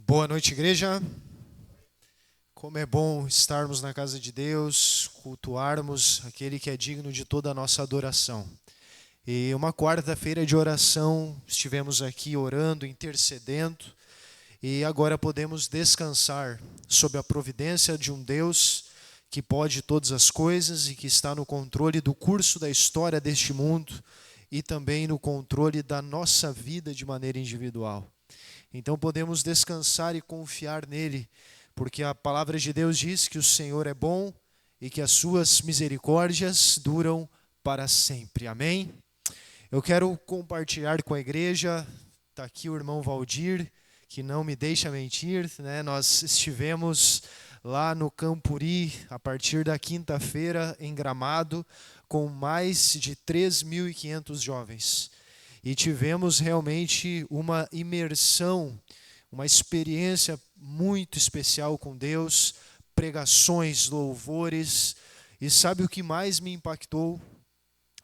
Boa noite, igreja. Como é bom estarmos na casa de Deus, cultuarmos aquele que é digno de toda a nossa adoração. E uma quarta-feira de oração, estivemos aqui orando, intercedendo, e agora podemos descansar sob a providência de um Deus que pode todas as coisas e que está no controle do curso da história deste mundo e também no controle da nossa vida de maneira individual. Então podemos descansar e confiar nele, porque a palavra de Deus diz que o Senhor é bom e que as suas misericórdias duram para sempre. Amém? Eu quero compartilhar com a igreja, está aqui o irmão Valdir, que não me deixa mentir, né? Nós estivemos lá no Campuri, a partir da quinta-feira, em Gramado, com mais de 3.500 jovens. E tivemos realmente uma imersão, uma experiência muito especial com Deus, pregações, louvores. E sabe o que mais me impactou?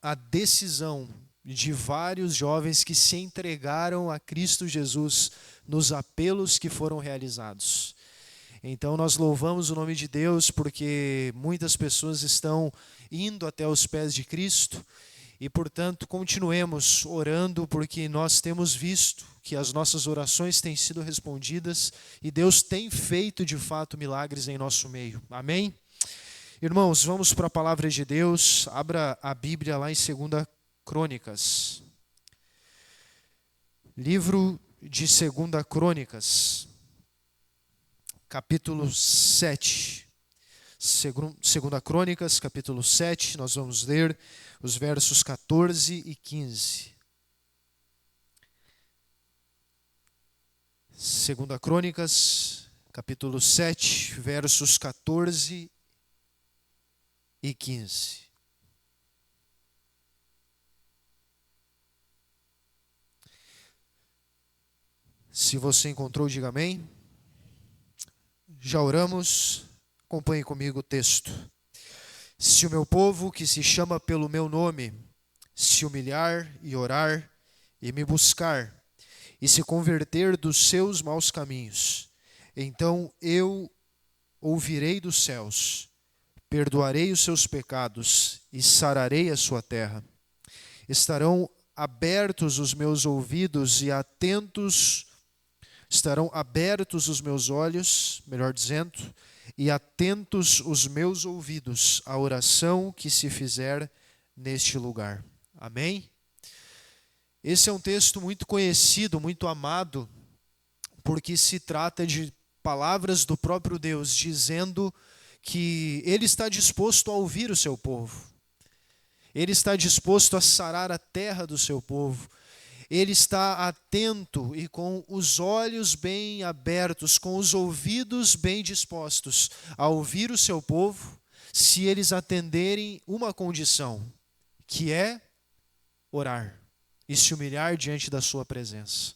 A decisão de vários jovens que se entregaram a Cristo Jesus nos apelos que foram realizados. Então nós louvamos o nome de Deus porque muitas pessoas estão indo até os pés de Cristo. E, portanto, continuemos orando, porque nós temos visto que as nossas orações têm sido respondidas e Deus tem feito, de fato, milagres em nosso meio. Amém? Irmãos, vamos para a palavra de Deus. Abra a Bíblia lá em 2 Crônicas. Livro de 2 Crônicas, capítulo 7. 2 Crônicas, capítulo 7, nós vamos ler os versos 14 e 15. 2 Crônicas, capítulo 7, versos 14 e 15. Se você encontrou, diga amém. Já oramos. Acompanhe comigo o texto. Se o meu povo, que se chama pelo meu nome, se humilhar e orar e me buscar e se converter dos seus maus caminhos, então eu ouvirei dos céus, perdoarei os seus pecados e sararei a sua terra. Estarão abertos os meus ouvidos e estarão abertos os meus olhos, melhor dizendo, e atentos os meus ouvidos à oração que se fizer neste lugar. Amém? Esse é um texto muito conhecido, muito amado, porque se trata de palavras do próprio Deus, dizendo que Ele está disposto a ouvir o seu povo. Ele está disposto a sarar a terra do seu povo. Ele está atento e com os olhos bem abertos, com os ouvidos bem dispostos a ouvir o seu povo, se eles atenderem uma condição, que é orar e se humilhar diante da sua presença.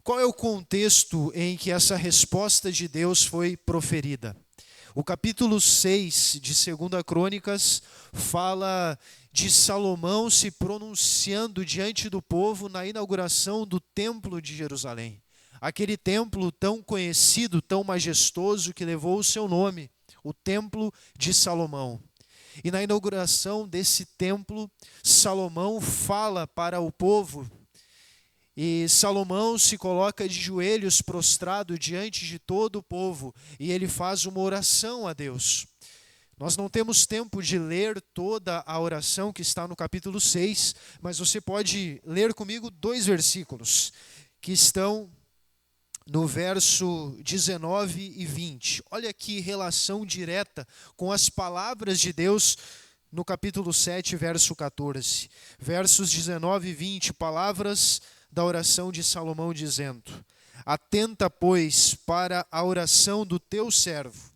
Qual é o contexto em que essa resposta de Deus foi proferida? O capítulo 6 de 2 Crônicas fala de Salomão se pronunciando diante do povo na inauguração do Templo de Jerusalém. Aquele templo tão conhecido, tão majestoso, que levou o seu nome, o Templo de Salomão. E na inauguração desse templo, Salomão fala para o povo. E Salomão se coloca de joelhos prostrado diante de todo o povo e ele faz uma oração a Deus. Nós não temos tempo de ler toda a oração que está no capítulo 6, mas você pode ler comigo 2 versículos que estão no verso 19 e 20. Olha que relação direta com as palavras de Deus no capítulo 7, verso 14. Versos 19 e 20, palavras da oração de Salomão dizendo: Atenta, pois, para a oração do teu servo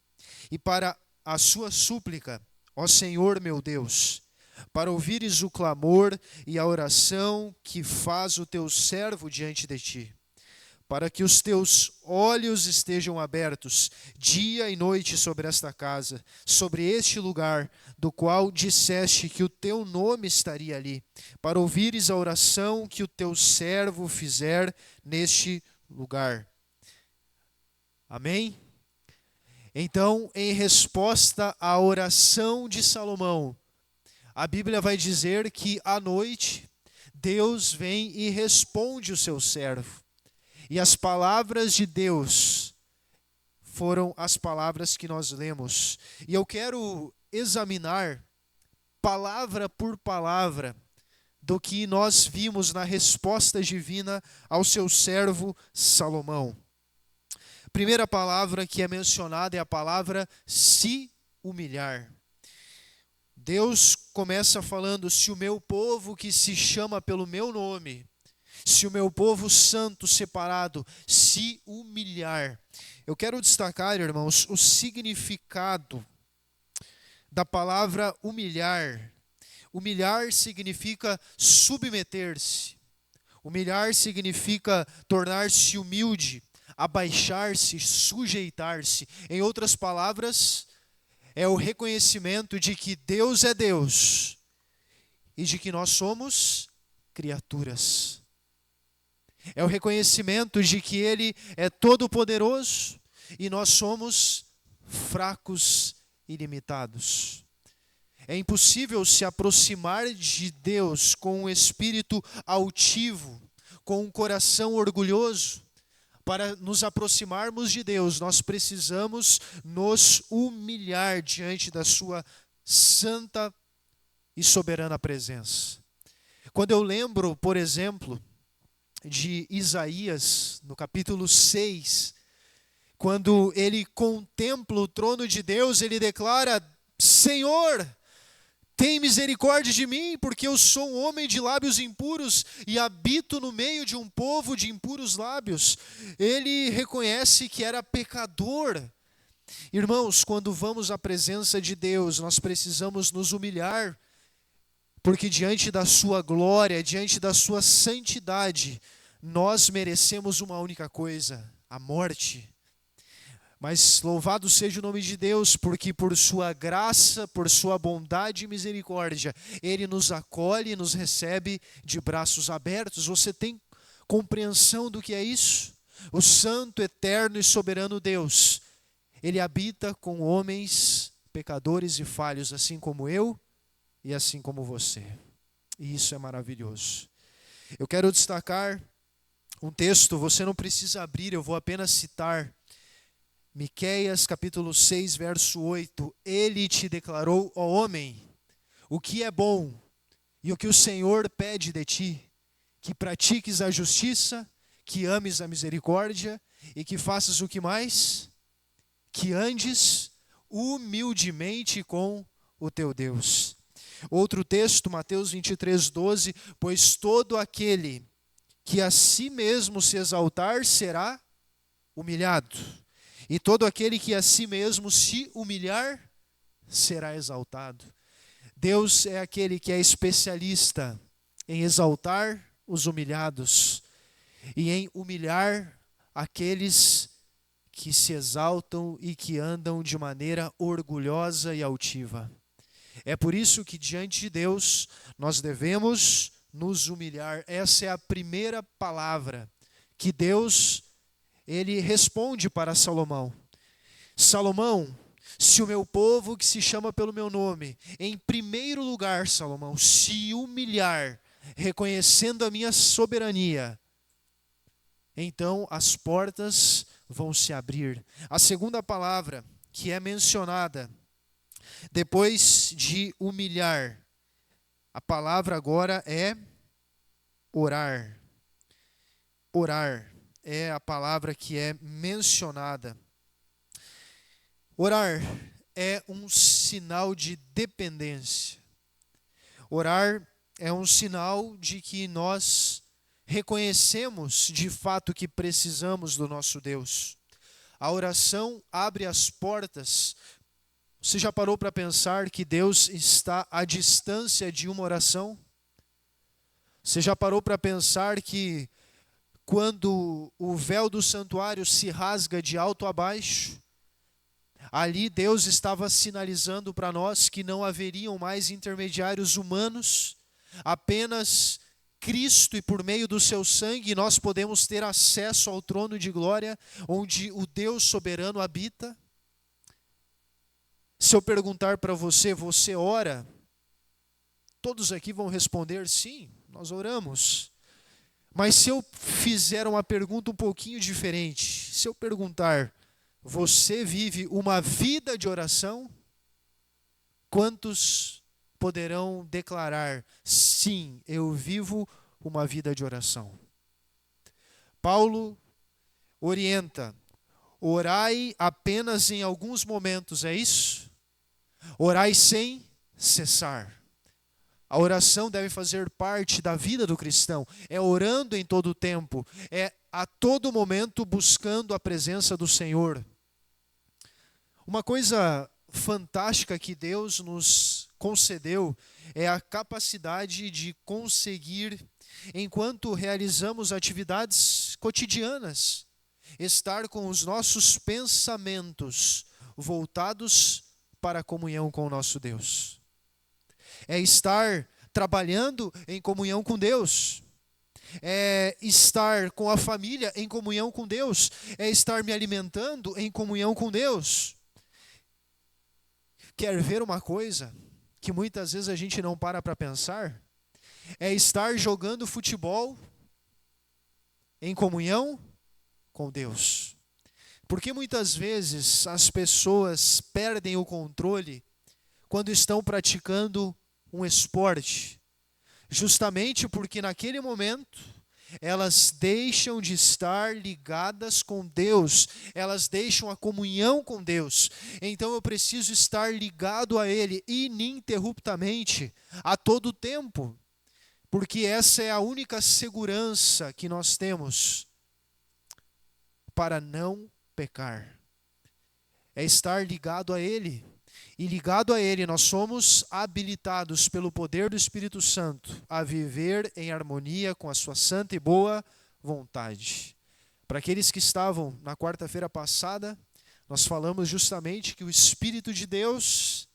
e para a sua súplica, ó Senhor meu Deus, para ouvires o clamor e a oração que faz o teu servo diante de ti, para que os teus olhos estejam abertos dia e noite sobre esta casa, sobre este lugar, do qual disseste que o teu nome estaria ali, para ouvires a oração que o teu servo fizer neste lugar. Amém? Então, em resposta à oração de Salomão, a Bíblia vai dizer que à noite Deus vem e responde o seu servo. E as palavras de Deus foram as palavras que nós lemos. E eu quero examinar palavra por palavra do que nós vimos na resposta divina ao seu servo Salomão. Primeira palavra que é mencionada é a palavra se humilhar. Deus começa falando: se o meu povo que se chama pelo meu nome, se o meu povo santo separado se humilhar. Eu quero destacar, irmãos, o significado da palavra humilhar. Humilhar significa submeter-se. Humilhar significa tornar-se humilde, abaixar-se, sujeitar-se. Em outras palavras, é o reconhecimento de que Deus é Deus e de que nós somos criaturas. É o reconhecimento de que Ele é todo-poderoso e nós somos fracos e limitados. É impossível se aproximar de Deus com um espírito altivo, com um coração orgulhoso. Para nos aproximarmos de Deus, nós precisamos nos humilhar diante da sua santa e soberana presença. Quando eu lembro, por exemplo, de Isaías, no capítulo 6, quando ele contempla o trono de Deus, ele declara: Senhor, tem misericórdia de mim, porque eu sou um homem de lábios impuros e habito no meio de um povo de impuros lábios. Ele reconhece que era pecador. Irmãos, quando vamos à presença de Deus, nós precisamos nos humilhar, porque diante da sua glória, diante da sua santidade, nós merecemos uma única coisa: a morte. Mas louvado seja o nome de Deus, porque por sua graça, por sua bondade e misericórdia, Ele nos acolhe e nos recebe de braços abertos. Você tem compreensão do que é isso? O santo, eterno e soberano Deus, Ele habita com homens pecadores e falhos, assim como eu e assim como você. E isso é maravilhoso. Eu quero destacar um texto, você não precisa abrir, eu vou apenas citar. Miqueias capítulo 6, verso 8. Ele te declarou, ó homem, o que é bom e o que o Senhor pede de ti, que pratiques a justiça, que ames a misericórdia e que faças o que mais? Que andes humildemente com o teu Deus. Outro texto, Mateus 23, 12. Pois todo aquele que a si mesmo se exaltar será humilhado. E todo aquele que a si mesmo se humilhar, será exaltado. Deus é aquele que é especialista em exaltar os humilhados e em humilhar aqueles que se exaltam e que andam de maneira orgulhosa e altiva. É por isso que diante de Deus nós devemos nos humilhar. Essa é a primeira palavra que Deus Ele responde para Salomão. Salomão, se o meu povo que se chama pelo meu nome, em primeiro lugar, Salomão, se humilhar, reconhecendo a minha soberania, então as portas vão se abrir. A segunda palavra que é mencionada, depois de humilhar, a palavra agora é orar. Orar é a palavra que é mencionada. Orar é um sinal de dependência. Orar é um sinal de que nós reconhecemos de fato que precisamos do nosso Deus. A oração abre as portas. Você já parou para pensar que Deus está à distância de uma oração? Você já parou para pensar que quando o véu do santuário se rasga de alto a baixo, ali Deus estava sinalizando para nós que não haveriam mais intermediários humanos, apenas Cristo e por meio do seu sangue nós podemos ter acesso ao trono de glória, onde o Deus soberano habita? Se eu perguntar para você, você ora? Todos aqui vão responder sim, nós oramos. Mas se eu fizer uma pergunta um pouquinho diferente, se eu perguntar, você vive uma vida de oração? Quantos poderão declarar, sim, eu vivo uma vida de oração? Paulo orienta, orai apenas em alguns momentos, é isso? Orai sem cessar. A oração deve fazer parte da vida do cristão. É orando em todo o tempo. É a todo momento buscando a presença do Senhor. Uma coisa fantástica que Deus nos concedeu é a capacidade de conseguir, enquanto realizamos atividades cotidianas, estar com os nossos pensamentos voltados para a comunhão com o nosso Deus. É estar trabalhando em comunhão com Deus. É estar com a família em comunhão com Deus. É estar me alimentando em comunhão com Deus. Quer ver uma coisa que muitas vezes a gente não para pensar? É estar jogando futebol em comunhão com Deus. Porque muitas vezes as pessoas perdem o controle quando estão praticando um esporte, justamente porque naquele momento elas deixam de estar ligadas com Deus, elas deixam a comunhão com Deus. Então eu preciso estar ligado a Ele ininterruptamente, a todo tempo, porque essa é a única segurança que nós temos para não pecar. É estar ligado a Ele. E ligado a Ele, nós somos habilitados pelo poder do Espírito Santo a viver em harmonia com a sua santa e boa vontade. Para aqueles que estavam na quarta-feira passada, nós falamos justamente que o Espírito de Deus,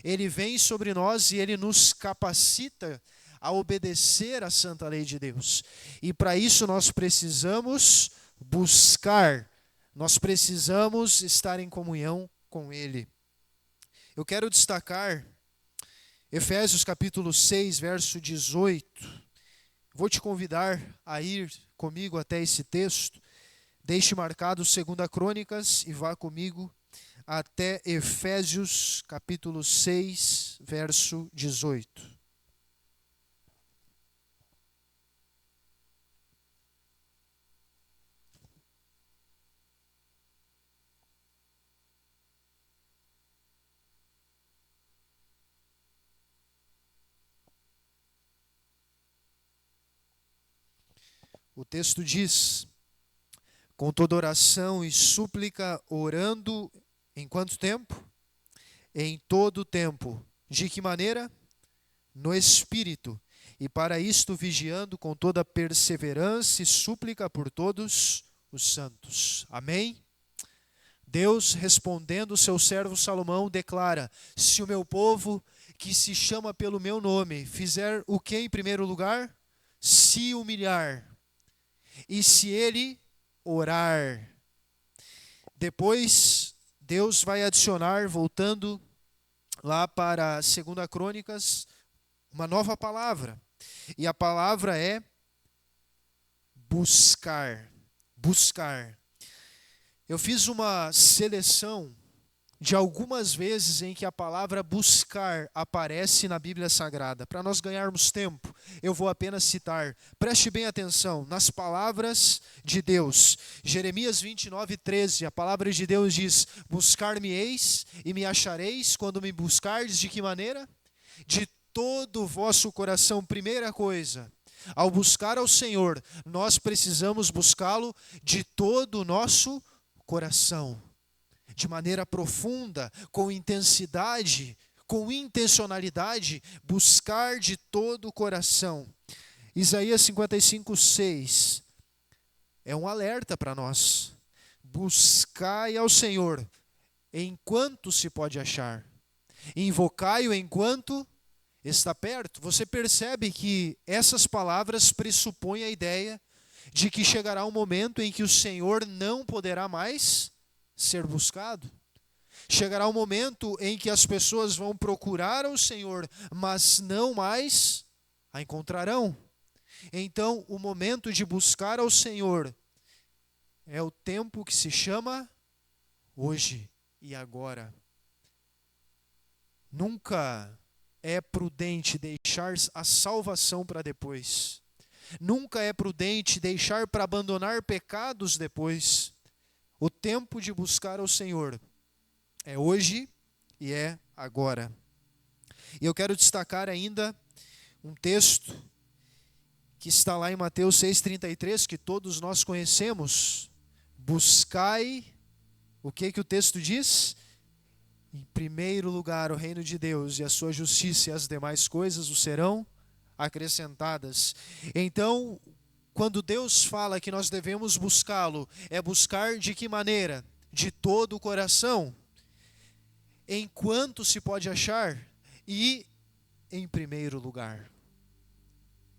Ele vem sobre nós e Ele nos capacita a obedecer à santa lei de Deus. E para isso nós precisamos buscar, nós precisamos estar em comunhão com Ele. Eu quero destacar Efésios capítulo 6, verso 18. Vou te convidar a ir comigo até esse texto. Deixe marcado 2 Crônicas e vá comigo até Efésios capítulo 6, verso 18. O texto diz: com toda oração e súplica, orando em quanto tempo? Em todo tempo. De que maneira? No Espírito. E para isto vigiando com toda perseverança e súplica por todos os santos. Amém? Deus, respondendo o seu servo Salomão, declara: se o meu povo, que se chama pelo meu nome, fizer o que em primeiro lugar? Se humilhar. E se ele orar. Depois, Deus vai adicionar, voltando lá para 2 Crônicas, uma nova palavra. E a palavra é buscar. Buscar. Eu fiz uma seleção de algumas vezes em que a palavra buscar aparece na Bíblia Sagrada. Para nós ganharmos tempo, eu vou apenas citar. Preste bem atenção nas palavras de Deus. Jeremias 29:13, a palavra de Deus diz: buscar-me-eis e me achareis quando me buscardes de que maneira? De todo o vosso coração. Primeira coisa, ao buscar ao Senhor, nós precisamos buscá-lo de todo o nosso coração. De maneira profunda, com intensidade, com intencionalidade, buscar de todo o coração. Isaías 55:6 é um alerta para nós. Buscai ao Senhor enquanto se pode achar. Invocai-o enquanto está perto. Você percebe que essas palavras pressupõem a ideia de que chegará um momento em que o Senhor não poderá mais ser buscado. Chegará um momento em que as pessoas vão procurar o Senhor, mas não mais a encontrarão. Então, o momento de buscar ao Senhor é o tempo que se chama hoje e agora. Nunca é prudente deixar a salvação para depois. Nunca é prudente deixar para abandonar pecados depois. O tempo de buscar ao Senhor é hoje e é agora. E eu quero destacar ainda um texto que está lá em Mateus 6,33, que todos nós conhecemos. Buscai, o que o texto diz? Em primeiro lugar o reino de Deus e a sua justiça, e as demais coisas os serão acrescentadas. Então, quando Deus fala que nós devemos buscá-lo, é buscar de que maneira? De todo o coração. Enquanto se pode achar e em primeiro lugar.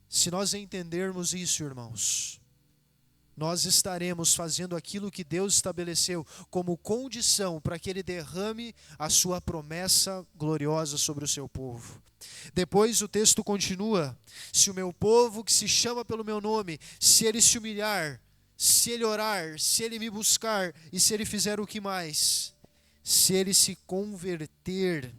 Se nós entendermos isso, irmãos, nós estaremos fazendo aquilo que Deus estabeleceu como condição para que Ele derrame a sua promessa gloriosa sobre o seu povo. Depois o texto continua: se o meu povo que se chama pelo meu nome, se ele se humilhar, se ele orar, se ele me buscar e se ele fizer o que mais? Se ele se converter.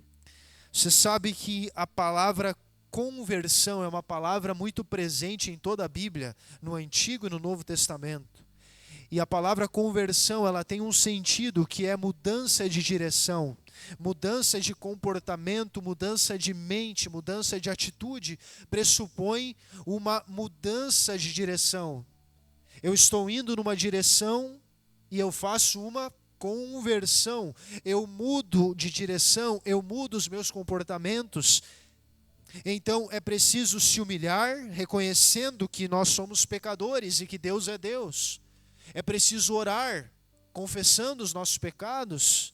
Você sabe que a palavra conversão é uma palavra muito presente em toda a Bíblia, no Antigo e no Novo Testamento. E a palavra conversão, ela tem um sentido que é mudança de direção, mudança de comportamento, mudança de mente, mudança de atitude, pressupõe uma mudança de direção. Eu estou indo numa direção e eu faço uma conversão. Eu mudo de direção, eu mudo os meus comportamentos. Então é preciso se humilhar, reconhecendo que nós somos pecadores e que Deus é Deus. É preciso orar, confessando os nossos pecados.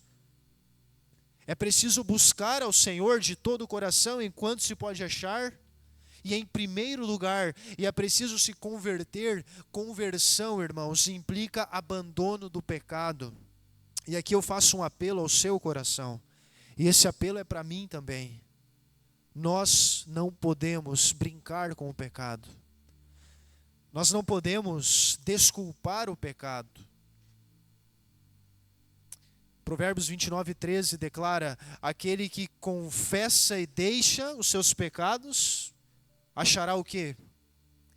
É preciso buscar ao Senhor de todo o coração enquanto se pode achar. E em primeiro lugar, e é preciso se converter. Conversão, irmãos, implica abandono do pecado. E aqui eu faço um apelo ao seu coração. E esse apelo é para mim também. Nós não podemos brincar com o pecado. Nós não podemos desculpar o pecado. Provérbios 29:13 declara: aquele que confessa e deixa os seus pecados, achará o quê?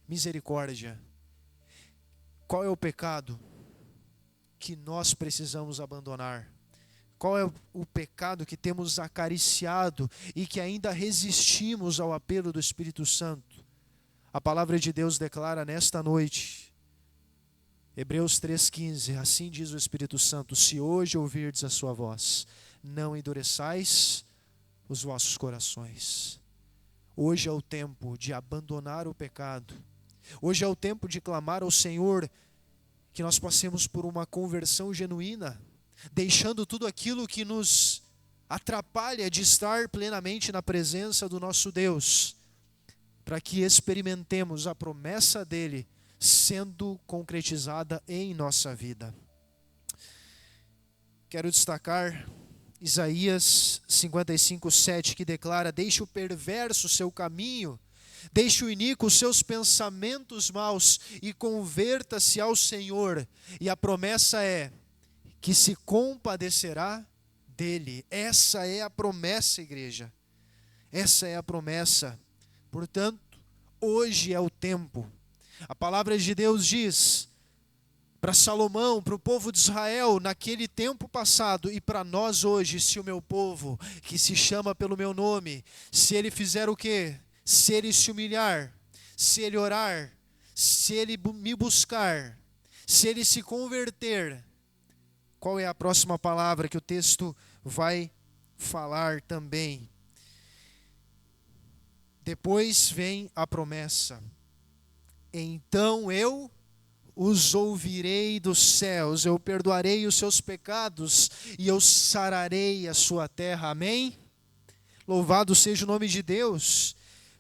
Misericórdia. Qual é o pecado que nós precisamos abandonar? Qual é o pecado que temos acariciado e que ainda resistimos ao apelo do Espírito Santo? A palavra de Deus declara nesta noite, Hebreus 3,15, assim diz o Espírito Santo: se hoje ouvirdes a sua voz, não endureçais os vossos corações. Hoje é o tempo de abandonar o pecado. Hoje é o tempo de clamar ao Senhor que nós passemos por uma conversão genuína, deixando tudo aquilo que nos atrapalha de estar plenamente na presença do nosso Deus, para que experimentemos a promessa dele sendo concretizada em nossa vida. Quero destacar Isaías 55:7, que declara: deixe o perverso seu caminho, deixe o iníquo os seus pensamentos maus e converta-se ao Senhor. E a promessa é que se compadecerá dele. Essa é a promessa, igreja. Essa é a promessa. Portanto, hoje é o tempo. A palavra de Deus diz para Salomão, para o povo de Israel, naquele tempo passado, e para nós hoje: se o meu povo, que se chama pelo meu nome, se ele fizer o quê? Se ele se humilhar, se ele orar, se ele me buscar, se ele se converter. Qual é a próxima palavra que o texto vai falar também? Depois vem a promessa: então eu os ouvirei dos céus, eu perdoarei os seus pecados e eu sararei a sua terra. Amém? Louvado seja o nome de Deus.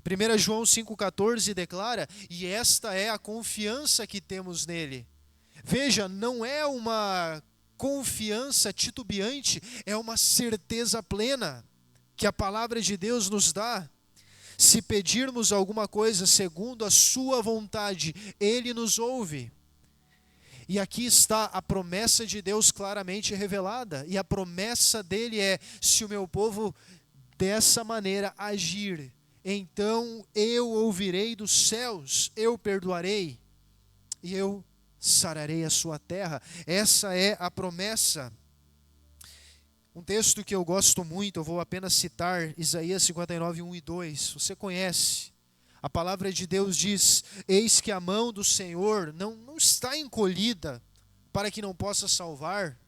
1 João 5,14 declara: e esta é a confiança que temos nele. Veja, não é uma confiança titubeante, é uma certeza plena que a palavra de Deus nos dá. Se pedirmos alguma coisa segundo a sua vontade, Ele nos ouve. E aqui está a promessa de Deus claramente revelada. E a promessa dele é: se o meu povo dessa maneira agir, então eu ouvirei dos céus, eu perdoarei e eu sararei a sua terra. Essa é a promessa. Um texto que eu gosto muito, eu vou apenas citar, Isaías 59, 1 e 2. Você conhece. A palavra de Deus diz: eis que a mão do Senhor não está encolhida para que não possa salvar.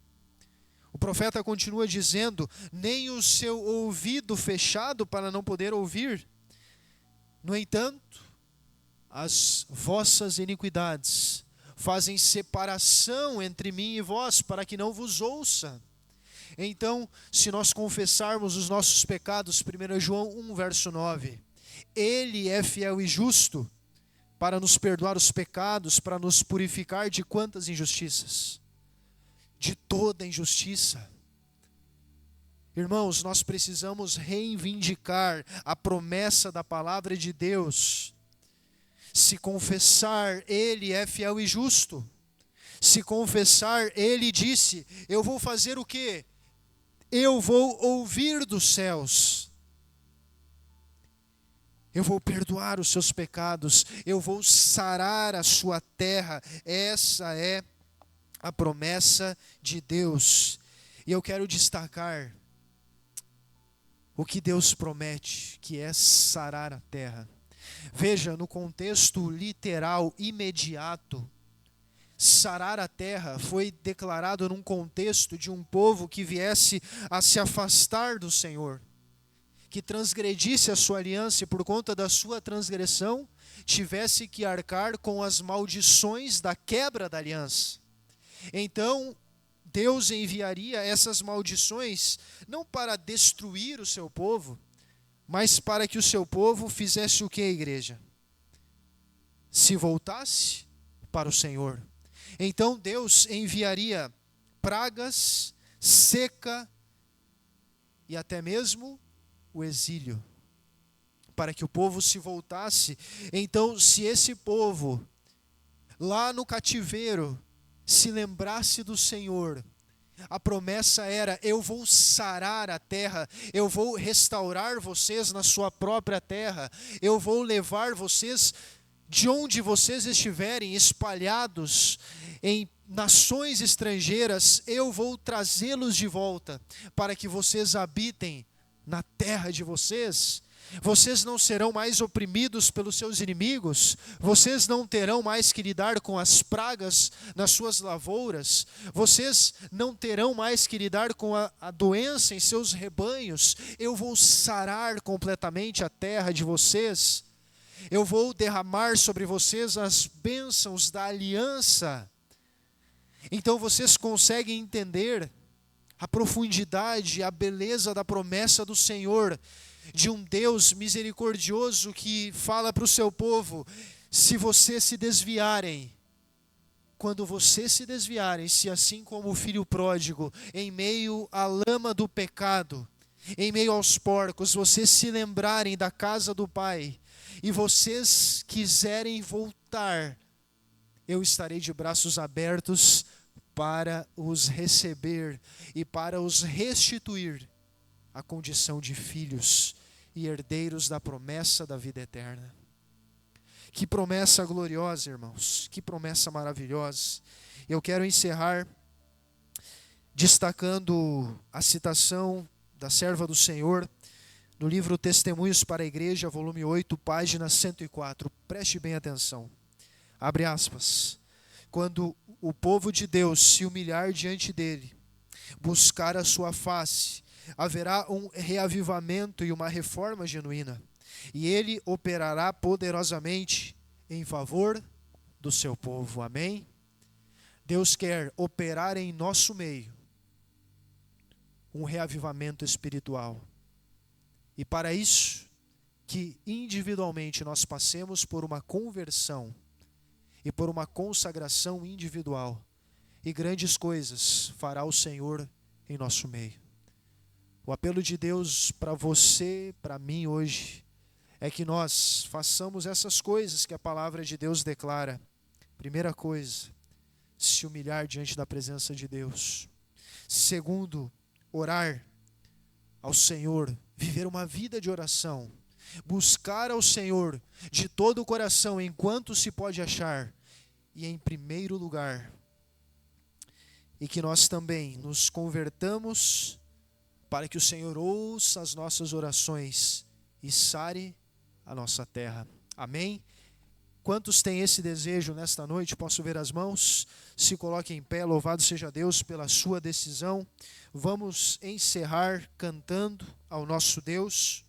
O profeta continua dizendo: nem o seu ouvido fechado para não poder ouvir. No entanto, as vossas iniquidades fazem separação entre mim e vós, para que não vos ouça. Então, se nós confessarmos os nossos pecados, 1 João 1, verso 9, Ele é fiel e justo para nos perdoar os pecados, para nos purificar de quantas injustiças? De toda injustiça. Irmãos, nós precisamos reivindicar a promessa da palavra de Deus. Se confessar, Ele é fiel e justo. Se confessar, Ele disse: eu vou fazer o quê? Eu vou ouvir dos céus. Eu vou perdoar os seus pecados. Eu vou sarar a sua terra. Essa é a promessa de Deus. E eu quero destacar o que Deus promete, que é sarar a terra. Veja, no contexto literal imediato, sarar a terra foi declarado num contexto de um povo que viesse a se afastar do Senhor, que transgredisse a sua aliança e por conta da sua transgressão tivesse que arcar com as maldições da quebra da aliança. Então Deus enviaria essas maldições não para destruir o seu povo, mas para que o seu povo fizesse o que, igreja? Se voltasse para o Senhor. Então Deus enviaria pragas, seca e até mesmo o exílio, para que o povo se voltasse. Então, se esse povo lá no cativeiro se lembrasse do Senhor, a promessa era: eu vou sarar a terra, eu vou restaurar vocês na sua própria terra, eu vou levar vocês de onde vocês estiverem espalhados em nações estrangeiras, eu vou trazê-los de volta para que vocês habitem na terra de vocês. Vocês não serão mais oprimidos pelos seus inimigos, vocês não terão mais que lidar com as pragas nas suas lavouras, vocês não terão mais que lidar com a doença em seus rebanhos. Eu vou sarar completamente a terra de vocês. Eu vou derramar sobre vocês as bênçãos da aliança. Então vocês conseguem entender a profundidade, a beleza da promessa do Senhor, de um Deus misericordioso que fala para o seu povo: se vocês se desviarem, quando vocês se desviarem, se assim como o filho pródigo, em meio à lama do pecado, em meio aos porcos, vocês se lembrarem da casa do Pai, e vocês quiserem voltar, eu estarei de braços abertos para os receber e para os restituir a condição de filhos e herdeiros da promessa da vida eterna. Que promessa gloriosa, irmãos, que promessa maravilhosa. Eu quero encerrar destacando a citação da serva do Senhor no livro Testemunhos para a Igreja, volume 8, página 104. Preste bem atenção. Abre aspas. Quando o povo de Deus se humilhar diante dele, buscar a sua face, haverá um reavivamento e uma reforma genuína, e ele operará poderosamente em favor do seu povo. Amém? Deus quer operar em nosso meio um reavivamento espiritual. E para isso, que individualmente nós passemos por uma conversão e por uma consagração individual. E grandes coisas fará o Senhor em nosso meio. O apelo de Deus para você, para mim hoje, é que nós façamos essas coisas que a palavra de Deus declara. Primeira coisa, se humilhar diante da presença de Deus. Segundo, orar ao Senhor, viver uma vida de oração. Buscar ao Senhor de todo o coração enquanto se pode achar. E em primeiro lugar, e que nós também nos convertamos para que o Senhor ouça as nossas orações e sare a nossa terra. Amém? Quantos têm esse desejo nesta noite? Posso ver as mãos? Se coloquem em pé, louvado seja Deus pela sua decisão. Vamos encerrar cantando ao nosso Deus.